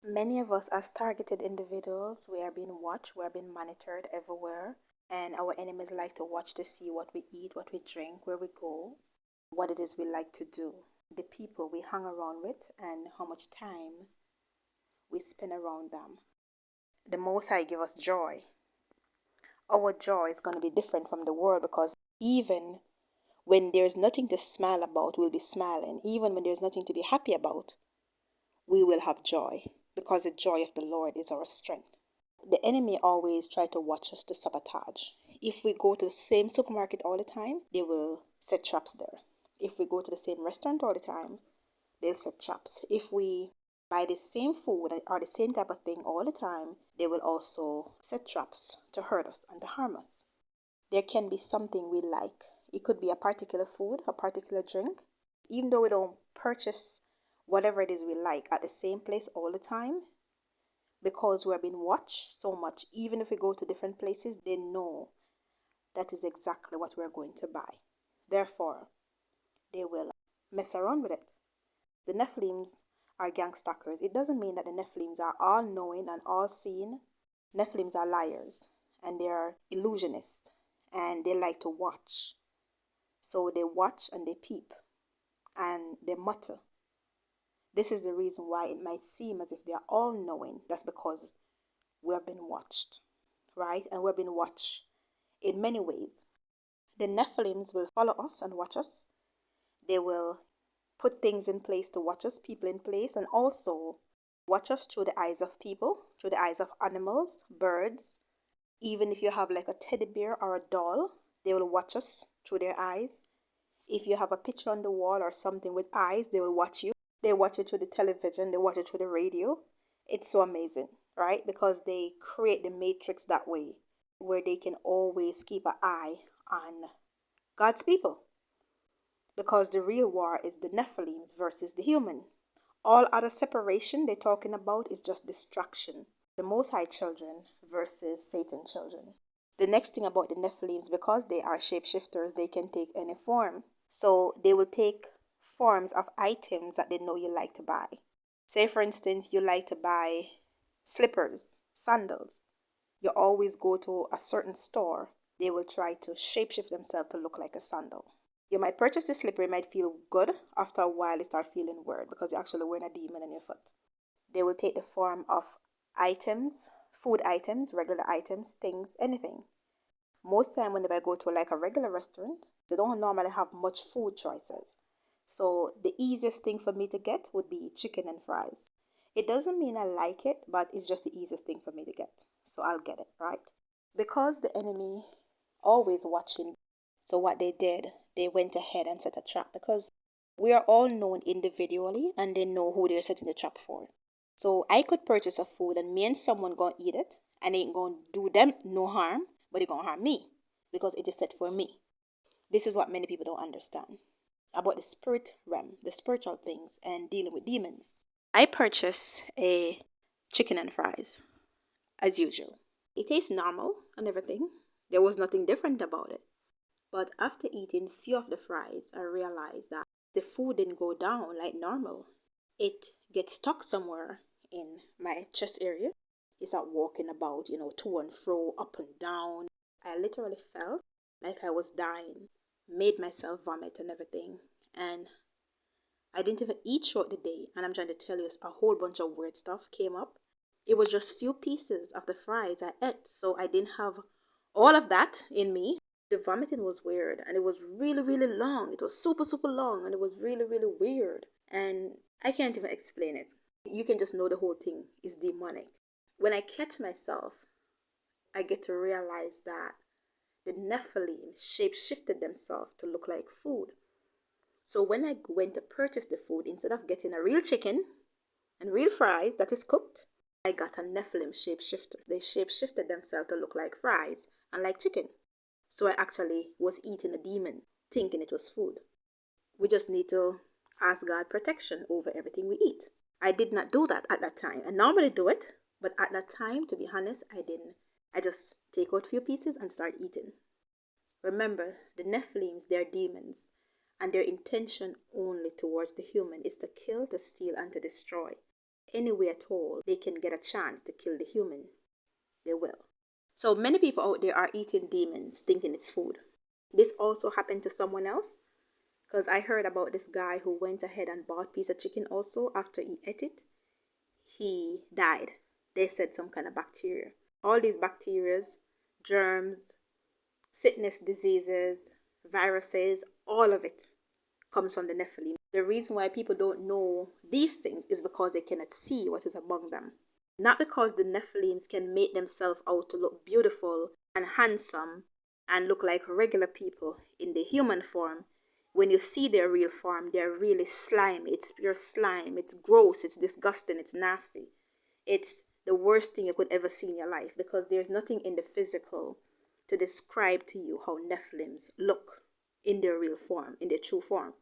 Many of us as targeted individuals, we are being watched, we are being monitored everywhere, and our enemies like to watch to see what we eat, what we drink, where we go, what it is we like to do, the people we hang around with, and how much time we spend around them. The Most High give us joy. Our joy is going to be different from the world because even when there's nothing to smile about, we'll be smiling. Even when there's nothing to be happy about, we will have joy because the joy of the Lord is our strength. The enemy always try to watch us to sabotage. If we go to the same supermarket all the time, they will set traps there. If we go to the same restaurant all the time, they'll set traps. If we buy the same food or the same type of thing all the time, they will also set traps to hurt us and to harm us. There can be something we like. It could be a particular food, a particular drink. Even though we don't purchase whatever it is we like at the same place all the time, because we're being watched so much, even if we go to different places, they know that is exactly what we're going to buy. Therefore, they will mess around with it. The nephilims are gangstalkers. It doesn't mean that the nephilims are all knowing and all seeing. Nephilims are liars and they are illusionists and they like to watch. So they watch and they peep and they mutter. This is the reason why it might seem as if they are all knowing. That's because we have been watched, right? And we've been watched in many ways. The Nephilims will follow us and watch us. They will put things in place to watch us, people in place, and also watch us through the eyes of people, through the eyes of animals, birds. Even if you have like a teddy bear or a doll, they will watch us through their eyes. If you have a picture on the wall or something with eyes, they will watch you. They watch it through the television, they watch it through the radio. It's so amazing, right? Because they create the matrix that way, where they can always keep an eye on God's people. Because the real war is the Nephilims versus the human. All other separation they're talking about is just distraction. The Most High children versus Satan children. The next thing about the Nephilims, because they are shapeshifters, they can take any form. So they will take forms of items that they know you like to buy. Say, for instance, you like to buy slippers, sandals. You always go to a certain store. They will try to shapeshift themselves to look like a sandal. You might purchase the slipper, it might feel good. After a while, it start feeling weird because you're actually wearing a demon in your foot. They will take the form of items, food items, regular items, things, anything. Most time whenever I go to like a regular restaurant, they don't normally have much food choices. So the easiest thing for me to get would be chicken and fries. It doesn't mean I like it, but it's just the easiest thing for me to get. So I'll get it, right? Because the enemy always watching. So what they did, they went ahead and set a trap because we are all known individually and they know who they're setting the trap for. So I could purchase a food and me and someone gonna eat it and it ain't gonna do them no harm, but it gonna harm me because it is set for me. This is what many people don't understand about the spirit realm, the spiritual things, and dealing with demons. I purchased a chicken and fries as usual. It tastes normal and everything. There was nothing different about it. But after eating few of the fries, I realized that the food didn't go down like normal. It gets stuck somewhere in my chest area. It started walking about, to and fro, up and down. I literally felt like I was dying, made myself vomit and everything. And I didn't even eat throughout the day. And I'm trying to tell you, a whole bunch of weird stuff came up. It was just few pieces of the fries I ate, so I didn't have all of that in me. The vomiting was weird and it was really, really long. It was super, super long and it was really, really weird. And I can't even explain it. You can just know the whole thing is demonic. When I catch myself, I get to realize that the Nephilim shape shifted themselves to look like food. So when I went to purchase the food, instead of getting a real chicken and real fries that is cooked, I got a Nephilim shapeshifter. They shape-shifted themselves to look like fries and like chicken. So I actually was eating a demon, thinking it was food. We just need to ask God protection over everything we eat. I did not do that at that time. I normally do it, but at that time, to be honest, I didn't. I just take out a few pieces and start eating. Remember, the Nephilims, they're demons, and their intention only towards the human is to kill, to steal, and to destroy. any way at all they can get a chance to kill the human, they will. So many people out there are eating demons thinking it's food. This also happened to someone else, because I heard about this guy who went ahead and bought a piece of chicken also. After he ate it, he died. They said some kind of bacteria. All these bacteria, germs, sickness, diseases, viruses, all of it comes from the nephilim. The reason why people don't know these things is because they cannot see what is among them. Not because the nephilims can make themselves out to look beautiful and handsome and look like regular people in the human form. When you see their real form, they're really slimy. It's pure slime. It's gross. It's disgusting. It's nasty. It's the worst thing you could ever see in your life, because there's nothing in the physical to describe to you how nephilims look in their real form, in their true form.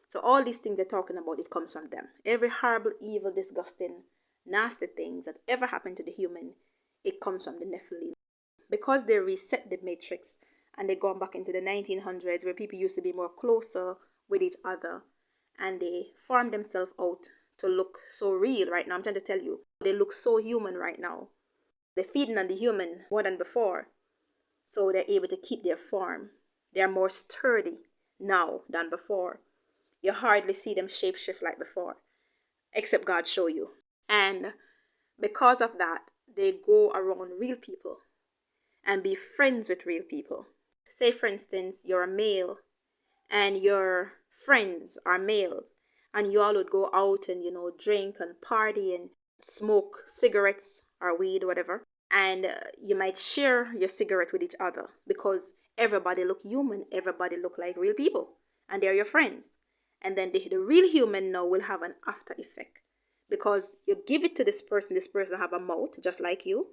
So all these things they're talking about, it comes from them. Every horrible, evil, disgusting, nasty things that ever happened to the human, it comes from the nephilim. Because they reset the matrix and they've gone back into the 1900s, where people used to be more closer with each other, and they farm themselves out to look so real right now. I'm trying to tell you, they look so human right now. They're feeding on the human more than before, so they're able to keep their form. They're more sturdy now than before. You hardly see them shapeshift like before, except God show you. And because of that, they go around real people and be friends with real people. Say, for instance, you're a male and your friends are males, and you all would go out and, drink and party and smoke cigarettes or weed, whatever. And you might share your cigarette with each other, because everybody look human. Everybody look like real people, and they're your friends. And then the real human now will have an after effect, because you give it to this person have a mouth just like you,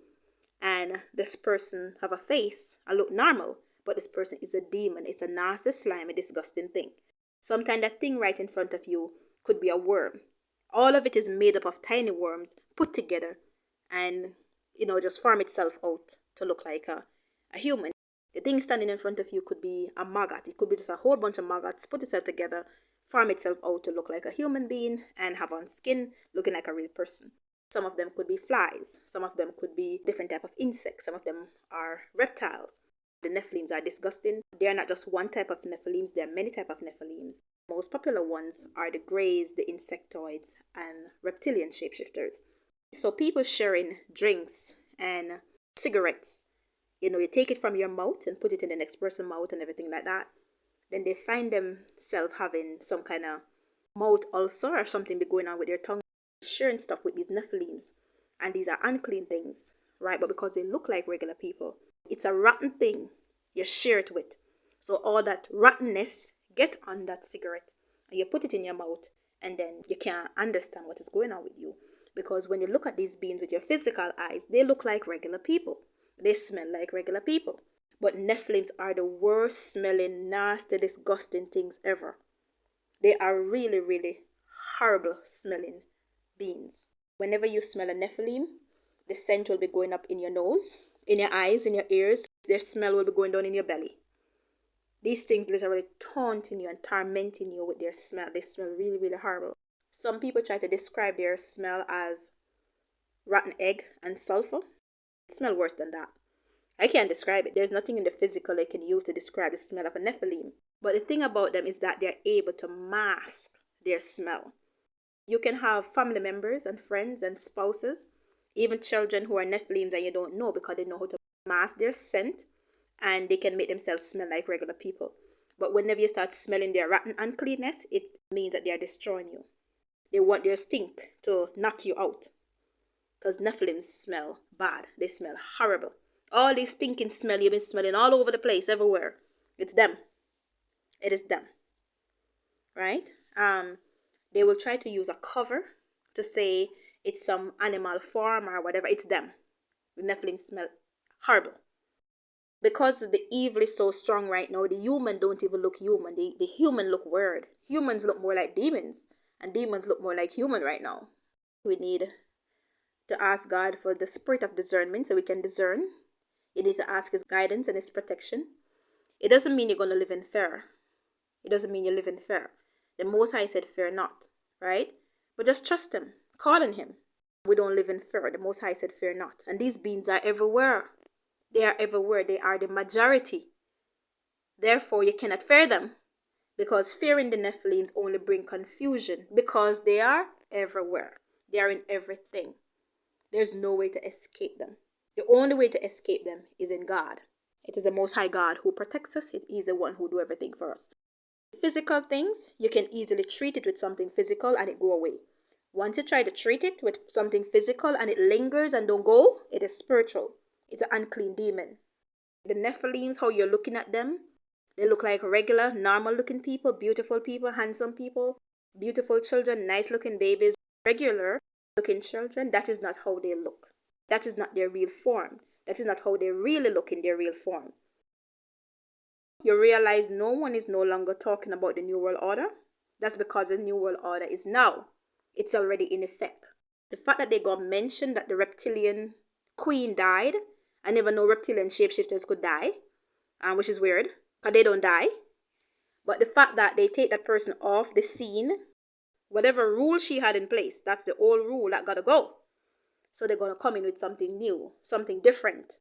and this person have a face and look normal, but this person is a demon. It's a nasty, slimy, disgusting thing. Sometimes that thing right in front of you could be a worm. All of it is made up of tiny worms put together, and just form itself out to look like a human. The thing standing in front of you could be a maggot. It could be just a whole bunch of maggots put itself together, form itself out to look like a human being, and have on skin looking like a real person. Some of them could be flies. Some of them could be different type of insects. Some of them are reptiles. The nephilims are disgusting. They are not just one type of nephilims. There are many type of nephilims. Most popular ones are the greys, the insectoids, and reptilian shapeshifters. So people sharing drinks and cigarettes, you take it from your mouth and put it in the next person's mouth and everything like that. Then they find themselves having some kind of mouth ulcer or something be going on with their tongue, sharing stuff with these nephilims. And these are unclean things, right? But because they look like regular people, it's a rotten thing you share it with. So all that rottenness get on that cigarette, and you put it in your mouth, and then you can't understand what is going on with you. Because when you look at these beings with your physical eyes, they look like regular people. They smell like regular people. But nephilims are the worst smelling, nasty, disgusting things ever. They are really, really horrible smelling beings. Whenever you smell a nephilim, the scent will be going up in your nose, in your eyes, in your ears. Their smell will be going down in your belly. These things literally taunting you and tormenting you with their smell. They smell really, really horrible. Some people try to describe their smell as rotten egg and sulfur. It smells worse than that. I can't describe it. There's nothing in the physical I can use to describe the smell of a nephilim. But the thing about them is that they're able to mask their smell. You can have family members and friends and spouses, even children who are nephilims and you don't know, because they know how to mask their scent, and they can make themselves smell like regular people. But whenever you start smelling their rotten uncleanness, it means that they are destroying you. They want their stink to knock you out, because nephilims smell bad. They smell horrible. All these stinking smell you've been smelling all over the place, everywhere. It's them. It is them. Right? They will try to use a cover to say it's some animal form or whatever. It's them. The Nephilim smell horrible. Because the evil is so strong right now, the human don't even look human. The human look weird. Humans look more like demons, and demons look more like human right now. We need to ask God for the spirit of discernment so we can discern. You need to ask His guidance and His protection. It doesn't mean you're going to live in fear. It doesn't mean you live in fear. The Most High said, fear not, right? But just trust Him. Call on Him. We don't live in fear. The Most High said, fear not. And these beings are everywhere. They are everywhere. They are the majority. Therefore, you cannot fear them. Because fearing the nephilims only bring confusion. Because they are everywhere. They are in everything. There's no way to escape them. The only way to escape them is in God. It is the Most High God who protects us. It is the one who do everything for us. Physical things, you can easily treat it with something physical and it go away. Once you try to treat it with something physical and it lingers and don't go, it is spiritual. It's an unclean demon. The nephilims, how you're looking at them, they look like regular, normal looking people, beautiful people, handsome people, beautiful children, nice looking babies, regular looking children. That is not how they look. That is not their real form. That is not how they really look in their real form. You realize no one is no longer talking about the New World Order. That's because the New World Order is now. It's already in effect. The fact that they got mentioned that the reptilian queen died, I never know reptilian shapeshifters could die, which is weird, because they don't die. But the fact that they take that person off the scene, whatever rule she had in place, that's the old rule that gotta go. So they're gonna come in with something new, something different.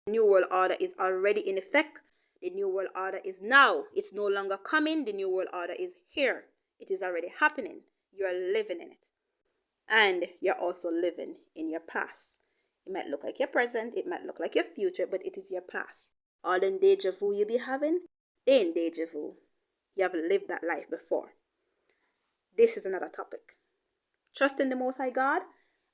The New World Order is already in effect. The New World Order is now. It's no longer coming. The New World Order is here. It is already happening. You are living in it. And you're also living in your past. It might look like your present. It might look like your future, but it is your past. All the deja vu you be having, they ain't deja vu. You have lived that life before. This is another topic. Trust in the Most High God.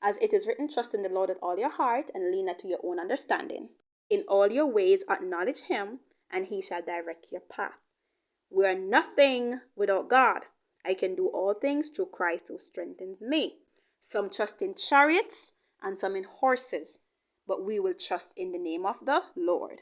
As it is written, trust in the Lord with all your heart and lean not to your own understanding. In all your ways acknowledge him, and he shall direct your path. We are nothing without God. I can do all things through Christ who strengthens me. Some trust in chariots and some in horses, but we will trust in the name of the Lord.